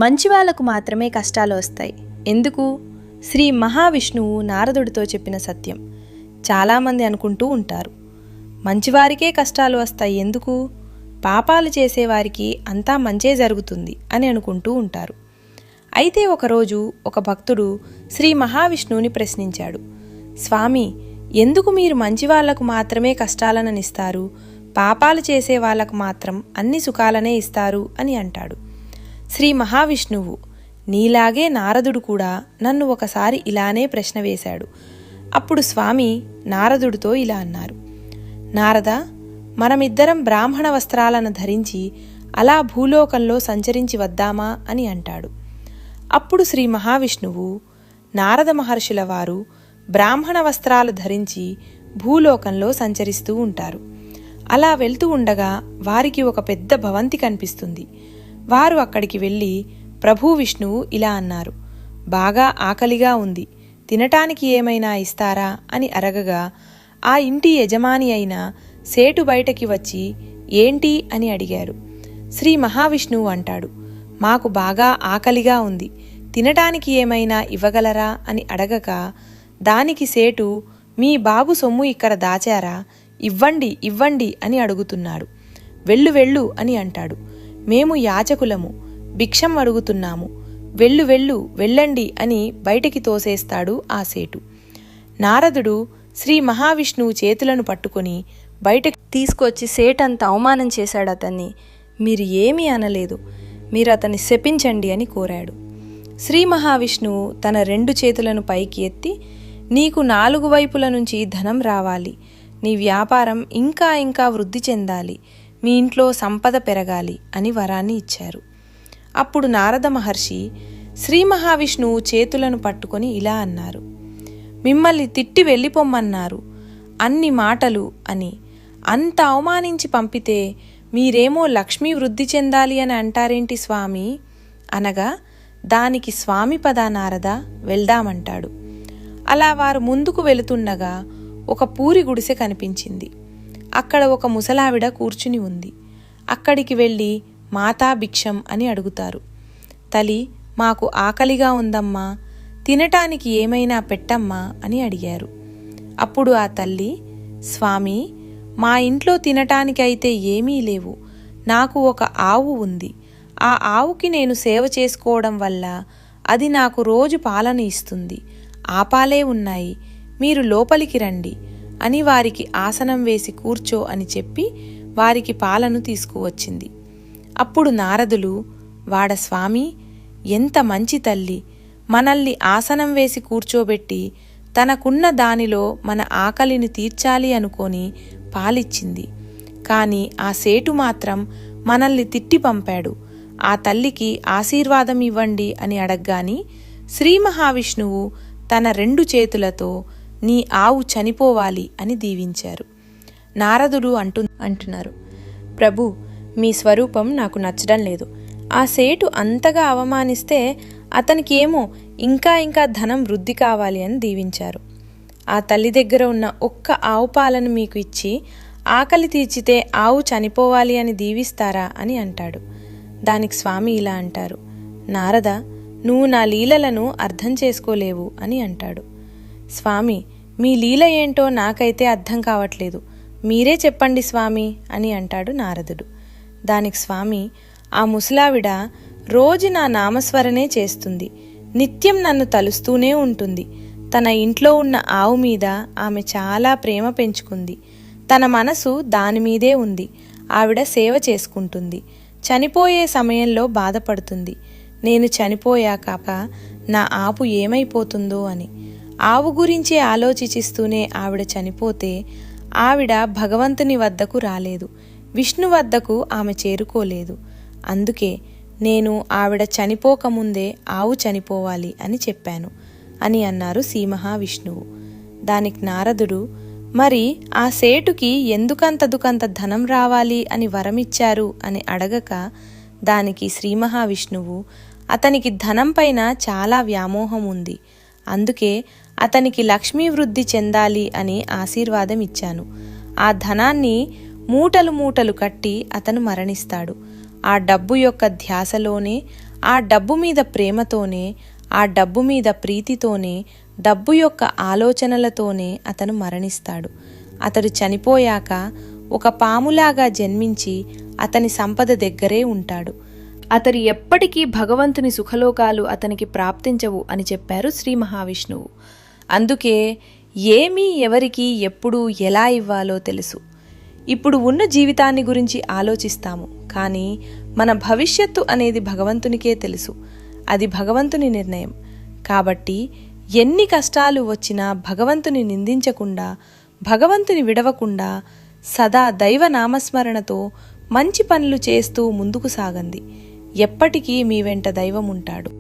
మంచి వాళ్లకు మాత్రమే కష్టాలు వస్తాయి. ఎందుకు? శ్రీ మహావిష్ణువు నారదుడితో చెప్పిన సత్యం. చాలామంది అనుకుంటూ ఉంటారు, మంచివారికే కష్టాలు వస్తాయి ఎందుకు? పాపాలు చేసేవారికి అంతా మంచే జరుగుతుంది అని అనుకుంటూ ఉంటారు. అయితే ఒకరోజు ఒక భక్తుడు శ్రీ మహావిష్ణువుని ప్రశ్నించాడు, స్వామి, ఎందుకు మీరు మంచి వాళ్లకు మాత్రమే కష్టాలను ఇస్తారు, పాపాలు చేసే వాళ్లకు మాత్రం అన్ని సుఖాలనే ఇస్తారు అని అంటాడు. శ్రీ మహావిష్ణువు, నీలాగే నారదుడు కూడా నన్ను ఒకసారి ఇలానే ప్రశ్న వేశాడు. అప్పుడు స్వామి నారదుడితో ఇలా అన్నారు, నారద, మనమిద్దరం బ్రాహ్మణ వస్త్రాలను ధరించి అలా భూలోకంలో సంచరించి వద్దామా అని అంటాడు. అప్పుడు శ్రీ మహావిష్ణువు, నారద మహర్షుల వారు బ్రాహ్మణ వస్త్రాలు ధరించి భూలోకంలో సంచరిస్తూ ఉంటారు. అలా వెళ్తూ ఉండగా వారికి ఒక పెద్ద భవంతి కనిపిస్తుంది. వారు అక్కడికి వెళ్ళి ప్రభు విష్ణువు ఇలా అన్నారు, బాగా ఆకలిగా ఉంది, తినటానికి ఏమైనా ఇస్తారా అని అడగగా ఆ ఇంటి యజమాని అయిన సేటు బయటకి వచ్చి ఏంటి అని అడిగారు. శ్రీ మహావిష్ణువు అంటాడు, మాకు బాగా ఆకలిగా ఉంది, తినటానికి ఏమైనా ఇవ్వగలరా అని అడగగా దానికి సేటు, మీ బాబు సొమ్ము ఇక్కడ దాచారా, ఇవ్వండి ఇవ్వండి అని అడుగుతున్నాడు. వెళ్ళు వెళ్ళు అని అంటాడు, మేము యాచకులము, భిక్షం అడుగుతున్నాము, వెళ్ళు వెళ్ళు వెళ్ళండి అని బయటికి తోసేస్తాడు ఆ సేటు. నారదుడు శ్రీ మహావిష్ణువు చేతులను పట్టుకొని బయటకు తీసుకొచ్చి సేటంత అవమానం చేశాడు అతన్ని. మీరు ఏమీ అనలేదు, మీరు అతన్ని శపించండి అని కోరాడు. శ్రీ మహావిష్ణువు తన 2 చేతులను పైకి ఎత్తి, నీకు 4 వైపుల నుంచి ధనం రావాలి, నీ వ్యాపారం ఇంకా ఇంకా వృద్ధి చెందాలి, మీ ఇంట్లో సంపద పెరగాలి అని వరాన్ని ఇచ్చారు. అప్పుడు నారద మహర్షి శ్రీ మహావిష్ణువు చేతులను పట్టుకొని ఇలా అన్నారు, మిమ్మల్ని తిట్టి వెళ్ళిపోమ్మన్నారు అన్ని మాటలు అని అంత అవమానించి పంపితే మీరేమో లక్ష్మీ వృద్ధి చెందాలి అని అంటారేంటి స్వామి అనగా దానికి స్వామి పద నారద, వెళ్దామంటాడు. అలా వారు ముందుకు వెళుతుండగా ఒక పూరి గుడిసె కనిపించింది. అక్కడ ఒక ముసలావిడ కూర్చుని ఉంది. అక్కడికి వెళ్ళి మాతా భిక్షం అని అడుగుతారు. తల్లి, మాకు ఆకలిగా ఉందమ్మా, తినటానికి ఏమైనా పెట్టమ్మా అని అడిగారు. అప్పుడు ఆ తల్లి, స్వామి, మా ఇంట్లో తినటానికి అయితే ఏమీ లేవు, నాకు ఒక ఆవు ఉంది, ఆ ఆవుకి నేను సేవ చేసుకోవడం వల్ల అది నాకు రోజు పాలను ఇస్తుంది, ఆ పాలే ఉన్నాయి, మీరు లోపలికి రండి అని వారికి ఆసనం వేసి కూర్చో అని చెప్పి వారికి పాలను తీసుకువచ్చింది. అప్పుడు నారదులు, వాడ స్వామి, ఎంత మంచి తల్లి, మనల్ని ఆసనం వేసి కూర్చోబెట్టి తనకున్న దానిలో మన ఆకలిని తీర్చాలి అనుకొని పాలిచ్చింది. కానీ ఆ సేటు మాత్రం మనల్ని తిట్టి పంపాడు, ఆ తల్లికి ఆశీర్వాదం ఇవ్వండి అని అడగ్గాని శ్రీ మహావిష్ణువు తన 2 చేతులతో నీ ఆవు చనిపోవాలి అని దీవించారు. నారదుడు అంటున్నారు, ప్రభు, మీ స్వరూపం నాకు నచ్చడం లేదు, ఆ సేటు అంతగా అవమానిస్తే అతనికి ఏమో ఇంకా ఇంకా ధనం వృద్ధి కావాలి అని దీవించారు. ఆ తల్లి దగ్గర ఉన్న ఒక్క ఆవు పాలను మీకు ఇచ్చి ఆకలి తీర్చితే ఆవు చనిపోవాలి అని దీవిస్తారా అని అంటాడు. దానికి స్వామి ఇలా అంటారు, నారద, నువ్వు నా లీలలను అర్థం చేసుకోలేవు అని అంటాడు. స్వామి, మీ లీల ఏంటో నాకైతే అర్థం కావట్లేదు, మీరే చెప్పండి స్వామి అని అంటాడు నారదుడు. దానికి స్వామి, ఆ ముసలావిడ రోజు నా నామస్మరణే చేస్తుంది, నిత్యం నన్ను తలుస్తూనే ఉంటుంది, తన ఇంట్లో ఉన్న ఆవు మీద ఆమె చాలా ప్రేమ పెంచుకుంది, తన మనసు దానిమీదే ఉంది, ఆవిడ సేవ చేసుకుంటుంది, చనిపోయే సమయంలో బాధపడుతుంది, నేను చనిపోయాక నా ఆపు ఏమైపోతుందో అని. ఆవు గురించే ఆలోచిస్తూనే ఆవిడ చనిపోతే ఆవిడ భగవంతుని వద్దకు రాలేదు, విష్ణు వద్దకు ఆమె చేరుకోలేదు, అందుకే నేను ఆవిడ చనిపోకముందే ఆవు చనిపోవాలి అని చెప్పాను అని అన్నారు శ్రీ మహావిష్ణువు. దానికి నారదుడు, మరి ఆ సేటుకి ఎందుకంతదుకంత ధనం రావాలి అని వరమిచ్చారు అని అడగక దానికి శ్రీ మహావిష్ణువు, అతనికి ధనం పైన చాలా వ్యామోహం ఉంది, అందుకే అతనికి లక్ష్మీ వృద్ధి చెందాలి అని ఆశీర్వాదం ఇచ్చాను, ఆ ధనాన్ని మూటలు మూటలు కట్టి అతను మరణిస్తాడు, ఆ డబ్బు యొక్క ధ్యాసలోనే ఆ డబ్బు మీద ప్రేమతోనే, ఆ డబ్బు మీద ప్రీతితోనే, డబ్బు యొక్క ఆలోచనలతోనే అతను మరణిస్తాడు. అతడు చనిపోయాక ఒక పాములాగా జన్మించి అతని సంపద దగ్గరే ఉంటాడు. అతడు ఎప్పటికీ భగవంతుని సుఖలోకాలు అతనికి ప్రాప్తించవు అని చెప్పారు శ్రీ మహావిష్ణువు. అందుకే ఏమీ ఎవరికి ఎప్పుడు ఎలా ఇవ్వాలో తెలుసు. ఇప్పుడు ఉన్న జీవితాన్ని గురించి ఆలోచిస్తాము, కానీ మన భవిష్యత్తు అనేది భగవంతునికే తెలుసు. అది భగవంతుని నిర్ణయం. కాబట్టి ఎన్ని కష్టాలు వచ్చినా భగవంతుని నిందించకుండా, భగవంతుని విడవకుండా సదా దైవ నామస్మరణతో మంచి పనులు చేస్తూ ముందుకు సాగండి. ఎప్పటికీ మీ వెంట దైవం ఉంటాడు.